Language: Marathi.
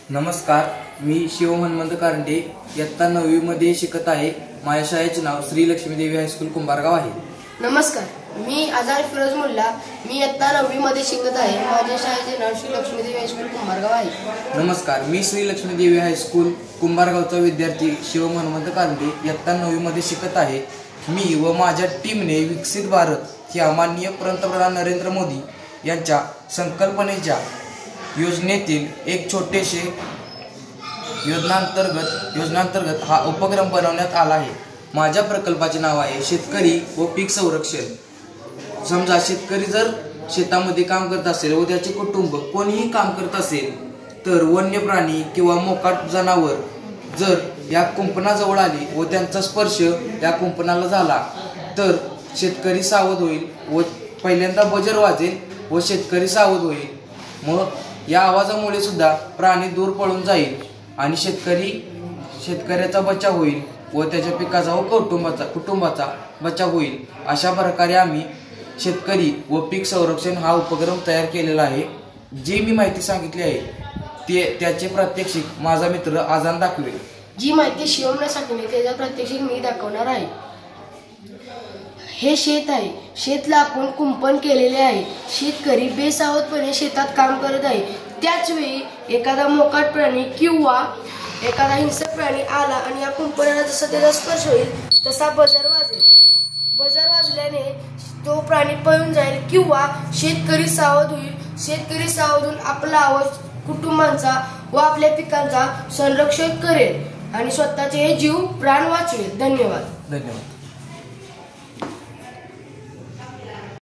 नमस्कार, मी शिव हनुमंत कारंडे इयत्ता 9वी मध्ये शिकत आहे। माझ्या शाळेचे नाव श्री लक्ष्मी देवी हायस्कूल कुंभारगाव आहे। नमस्कार, मी आझाद फिरोज मुल्ला, मी इयत्ता 9वी मध्ये शिकत आहे। माझ्या शाळेचे नाव श्री लक्ष्मी देवी हायस्कूल कुंभारगाव आहे। नमस्कार, मी श्री लक्ष्मी देवी हायस्कूल कुंभारगावचा विद्यार्थी शिव हनुमंत कारंडे इयत्ता 9वी मध्ये शिकत आहे। मी व माझ्या टीमने विकसित भारत या माननीय पंतप्रधान नरेंद्र मोदी यांच्या संकल्पनेच्या योजनेतील एक छोटेसे योजनांतर्गत हा उपक्रम बनवण्यात आला आहे। माझ्या प्रकल्पाचे नाव आहे शेतकरी व पीक संरक्षण। समजा शेतकरी जर शेतामध्ये काम करत असेल व त्याचे कुटुंब कोणीही काम करत असेल तर वन्य प्राणी किंवा मोकाट जनावर जर या कुंपणाजवळ आली व त्यांचा स्पर्श या कुंपणाला झाला तर शेतकरी सावध होईल व पहिल्यांदा बजर वाजेल व शेतकरी सावध होईल। मग या आवाजामुळे सुद्धा प्राणी दूर पळून जाईल आणि शेतकऱ्याचा बचाव होईल व त्याच्या पिकाचा व कुटुंबाचा बचाव होईल। अशा प्रकारे आम्ही शेतकरी व पीक संरक्षण हा उपक्रम तयार केलेला आहे। जी मी माहिती सांगितली आहे त्याचे प्रात्यक्षिक माझा मित्र आजान दाखवेल। जी माहिती शिवमने सांगितली त्याचा प्रात्यक्षिक मी दाखवणार आहे। हे शेत आहे, शेत लाकून कुंपण केलेले आहे। शेतकरी बेसावधपणे शेतात काम करत आहे। त्याच वेळी एखादा मोकाट प्राणी किंवा एखादा हिंसक प्राणी आला आणि या कुंपणाला जसा त्याचा स्पर्श होईल तसा बजर वाजेल। बजर वाजल्याने तो प्राणी पळून जाईल किंवा शेतकरी सावध होईल। शेतकरी सावध होऊन आपला आवाज कुटुंबांचा व आपल्या पिकांचा संरक्षण करेल आणि स्वतःचे जीव प्राण वाचवेल। धन्यवाद।